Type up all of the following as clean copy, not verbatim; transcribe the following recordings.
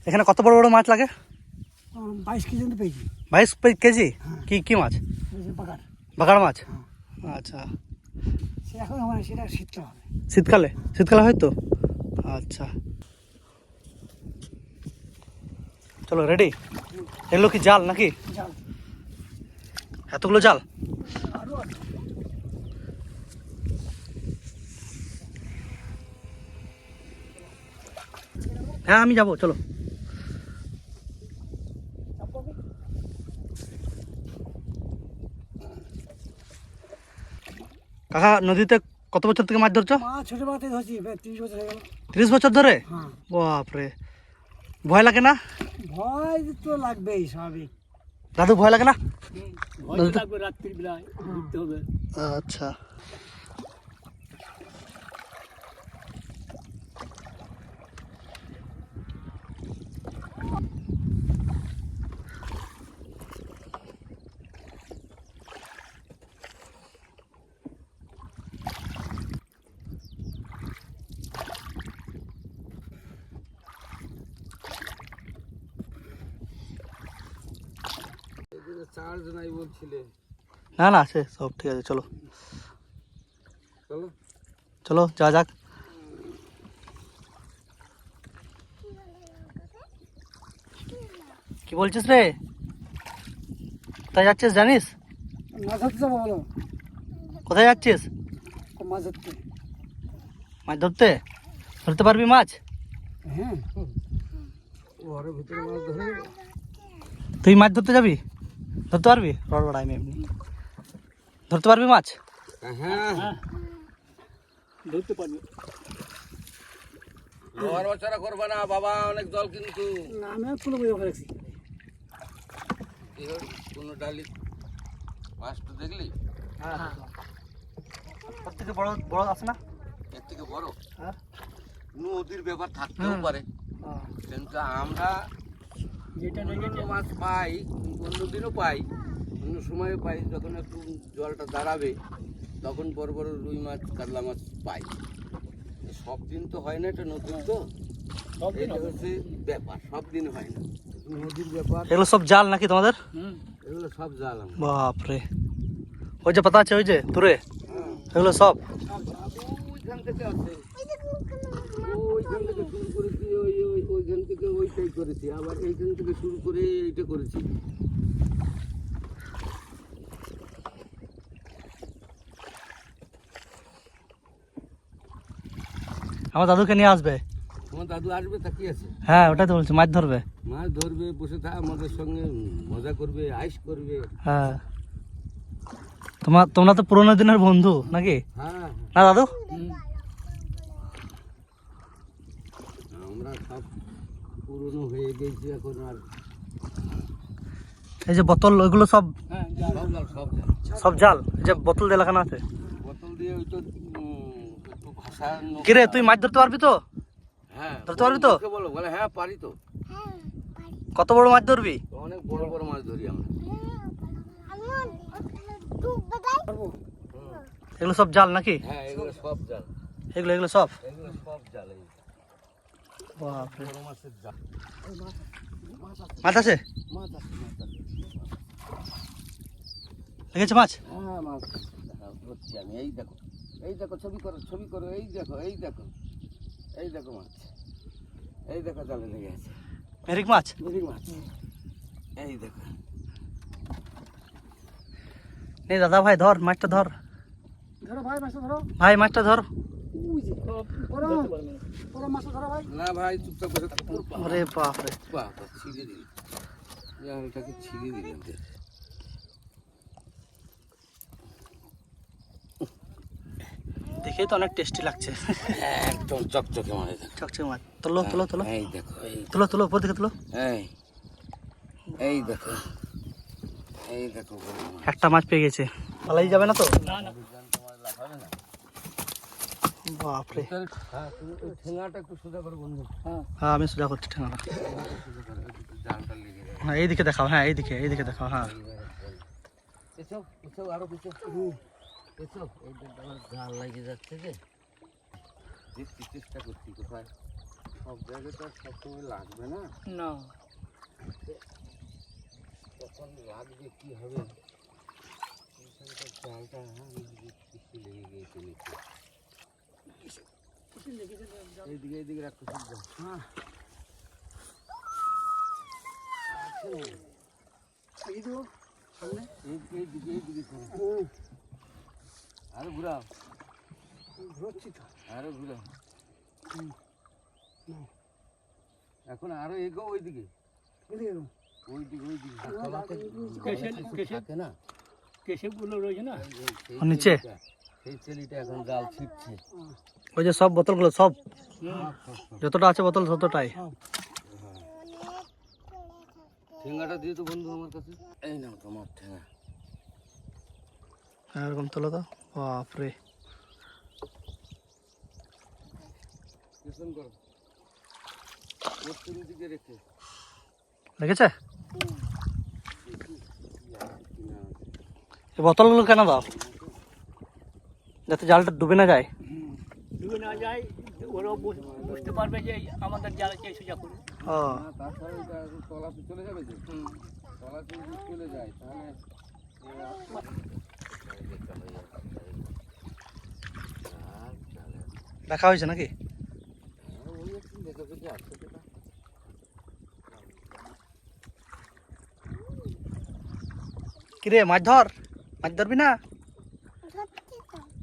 এখানে কত বড় বড় মাছ লাগে? 22 কেজি মতো পেয়েছি। 22 কেজি? কি কি মাছ? বাগার। বাগার মাছ? আচ্ছা, সে এখন হবে না, সেটা শীতকাল হবে। শীতকালে? শীতকালে হয় তো। আচ্ছা চলো রেডি। এগুলো কি জাল নাকি? জাল। এতগুলো জাল? আরো আছে। হ্যাঁ আমি যাবো, চলো। কাকা নদীতে কত বছর থেকে মাছ ধরছো? মাছ ছোটবেলা থেকে ধরছি, 30 বছর হয়ে গেল। 30 বছর ধরে? হ্যাঁ। বাপরে, ভয় লাগে না? ভয় তো লাগবেই, স্বাভাবিক। দাদু ভয় লাগে না? ভয় লাগবে, রাত্রির বেলায় ঘুরতে হবে। আচ্ছা চার্জ নাই বলছিলে। না না আছে সব ঠিক আছে, চলো চলো চলো যা যাক। কি বলছিস রে? কোথায় যাচ্ছিস জানিস? মাছ ধরতে যাবো, বলো। কোথায় যাচ্ছিস? মাছ ধরতে। মাছ ধরতে? ধরতে পারবি মাছ? হ্যাঁ। ঘরের ভিতরে মাছ ধরে। তুই মাছ ধরতে যাবি? ধরতে পারবি? রড়বড়াই এমনি ধরতে পারবি মাছ? হ্যাঁ ধরতে পারবি। নড়াচড়া করবে না বাবা, অনেক জল কিন্তু। না, আমি কোনো বই ওখানে রাখছি। কোনো ডালি মাছটা দেখলি? হ্যাঁ হ্যাঁ, সব থেকে বড় বড় আছে না? এর থেকে বড় হ্যাঁ নদীর ব্যাপার থাকতেও পারে, কিন্তু আমরা যেটা অন্য মাছ পাই, অন্য দিনও পাই, অন্য সময়ও পাই। যখন একটু জলটা দাঁড়াবে তখন বড় বড় রুই মাছ, কাতলা মাছ পাই। সব দিন তো হয় না, এটা নদীর তো, এটা হচ্ছে ব্যাপার, সব দিন হয় না, নদীর ব্যাপার। এগুলো সব জাল নাকি তোমাদের? এগুলো সব জাল। বাপরে, ওই যে পাতা আছে ওই যে দূরে, এগুলো সব ওইখান থেকে আছে, ওইখান থেকে শুরু করেছি, ওইখান থেকে ওইটাই করেছি, আবার এইখান থেকে শুরু করে এইটা করেছি। আমার দাদুকে নিয়ে আসবে। তোমার দাদু আসবে, তা কি আছে? হ্যাঁ ওটাই তো বলছি, মাছ ধরবে। মাছ ধরবে, বসে থাক, আমাদের সঙ্গে মজা করবে, আইস করবে। হ্যাঁ তোমরা তো পুরোনো দিনের বন্ধু নাকি? হ্যাঁ না দাদু? আমরা সব পুরনো হয়ে গেছি এখন, আর এই যে বোতল ওইগুলো সব সব জাল, সব জাল। সব জাল, এই যে বোতল দিয়ে লাগানো আছে। বোতল দিয়ে ওই তো একটু ভাষা। কিরে তুই মাছ ধরতে পারবি তো? হ্যাঁ ধরতে পারবি তো? বলো, বলে হ্যাঁ পারি তো। কত বড় মাছ ধরবি? অনেক বড় বড় মাছ ধরি আমরা। এগুলো সব জাল নাকি? হ্যাঁ এগুলো সব জাল, এগুলো এগুলো সব? এগুলো সব জাল। এই বাপরে, বড় মাছের জাল। মাছ আছে? মাছ আছে, মাছ আছে। লেগেছে মাছ? হ্যাঁ মাছ ধরছি আমি। এই দেখো, এই দেখো, ছবি করো, ছবি করো। এই দেখো, এই দেখো, এই দেখো মাছ, এই দেখো জালে লেগে আছে মেরিক মাছ? মিরিক মাছ, এই দেখো। এই দাদা ভাই ধর মাছটা, ধর ধরো ভাই, মাছটা ধরো। ভাই মাছটা ধর। ওই যে বড় বড় মাছটা ধরো ভাই। না ভাই, চুপচাপ বসে থাকো। ওরে বাপরে, বাবা, ছিঁড়ে দিল, জালটাকে ছিঁড়ে দিলাম। দেখেই তো অনেক টেস্টি লাগছে। একদম চকচকে মাছ। চকচকে মাছ। তোলো তোলো তোলো, এই দেখো, এই তোলো তোলো, উপর দিকে তোলো। এই এই দেখো, এই দেখো বড় মাছ। একটা মাছ পেয়ে গেছে, পালাই যাবে না তো? না না, তোমার লাফাবে না? বাপরে, হ্যাঁ, তুমি ওই ঠেঙাটা একটু সোজা করো বন্ধু। হ্যাঁ আমি সোজা করছি ঠেঙাটা। জালটা লেগে যাবে। হ্যাঁ এইদিকে দেখাও, হ্যাঁ এইদিকে, এইদিকে দেখাও। হ্যাঁ পেছাও, পেছাও, আরো পেছাও, পেছাও। এই আমার জাল লেগে যাচ্ছে যে, দেখছি, চেষ্টা করছি কোথায়। সব জায়গায় তো আর সবসময় লাগবে না, না তখন লাগবে কি হবে। জালটা কিছু লেগে গিয়েছে নিচে। এইদিকে এইদিকে রাখতে শুনবো। হ্যাঁ এইদিকে এইদিকে করো। আরো ঘুরাও, ঘুরছি তো। আরো ঘুরাও। এখন আরো এগো ওইদিকে, ওইদিকে ওইদিকে থাকে না, কেশবগুলো রয়েছে না, নিচে সেই ছেলেটা এখন জাল ছিটছে। ওই যে সব বোতলগুলো সব যতটা আছে বোতল ততটাই। ঠেঙ্গাটা দিয়ে তো বন্ধু আমার কাছে। এই নাও তোমার ঠেঙ্গা। এরকম তোলো তো, বাপরে। পেছন করো, পশ্চিম দিকে রেখে। লেগেছে? এই বোতলগুলো কেন দাও? যাতে জালটা ডুবে না যায়। ডুবে না যায়, ওরাও বুঝতে পারবে যে আমাদের জালকে সোজা করবে। ও তাছাড়া এটা তলাতে চলে যাবে যে, তলাতে যদি চলে যায় তাহলে দেখা হয়েছে নাকি? ওই একটু দেখে দেখে আসছে সেটা। কিরে মাছ ধর, মাছ ধরবি না?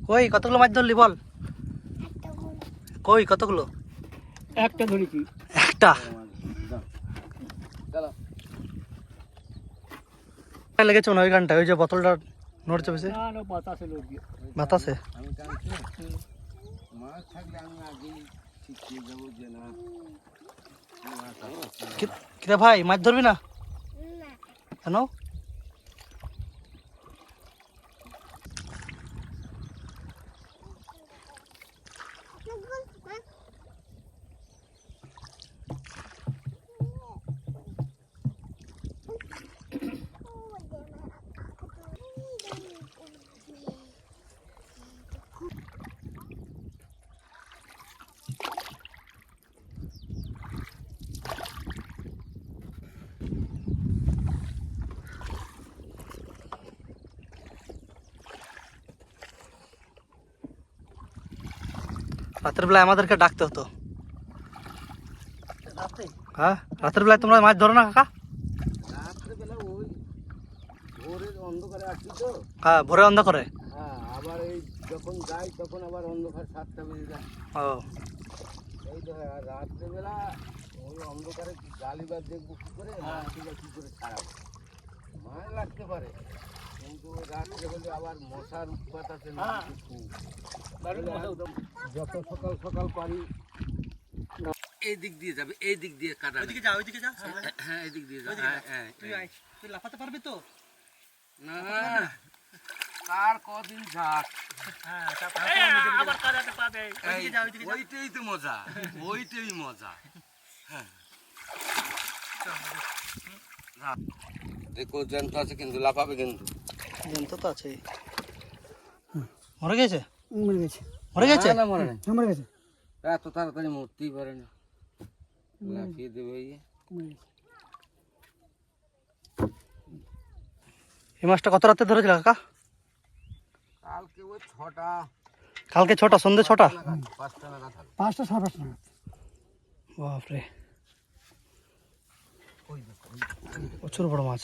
কই কতগুলো মাছ ধরলি বল? কই কতগুলো? একটা ধরেছি। একটা চলো লেগেছে মনে হয় ওই গানটা, ওই যে বোতলটা নড়ছে বেশি না না, বাতাসে লড়বে। বাতাসে। আমি টানছি, মাছ থাকলে আমি আগেই ঠিক পেয়ে যাবো যে না মাছ আছে। কিরে ভাই মাছ ধরবি না কেন? রাতের বেলায় আমাদেরকে ডাকতে হতো। হ্যাঁ রাতের বেলায় তোমরা মাছ ধরো না কাকা? রাত্রেবেলা ওই ভোরের অন্ধকারে আসছি তো। হ্যাঁ ভোরে অন্ধকারে। হ্যাঁ আবার এই যখন যাই তখন আবার অন্ধকার 7টা বেজে যায়। ও এই তো আর রাত্রেবেলা ওই অন্ধকারে জালিবার দেখবো কী করে, মাছগুলো কী করে ছাড়াবো। মাছ লাগতে পারে কিন্তু ওই রাত্রেবেলা আবার মশার উৎপাত আছে না খুব। যত সকাল সকাল পারি এই দিক দিয়ে যাবে, এই দিক দিয়ে কাটা। ওইদিকে যা, ওইদিকে যা। হ্যাঁ এই দিক দিয়ে যাবে। হ্যাঁ তুই লাফাতে পারবি তো? না কার কদিন যাক, আবার কাদাতে পাবে। ওইটাই তো মজা, ওইটাই মজা। হ্যাঁ দেখো জ্যান্ত আছে কিন্তু লাফাবে কিন্তু। জানতো তো আছে। মরে গেছে? মরে গেছে। মরে গেছে? না মরে নাই, মরে গেছে। এত তাড়াতাড়ি মরতেই পারে না, লাফিয়ে দেবে। এই মাছটা কত রাতে ধরেছিল কাকা? কালকে ওই 6টা, কালকে 6টা, সন্ধ্যে 6টা। 5টা নাগাদ হবে। 5টা 5:30 নাগাদ। বাপরে প্রচুর বড় মাছ।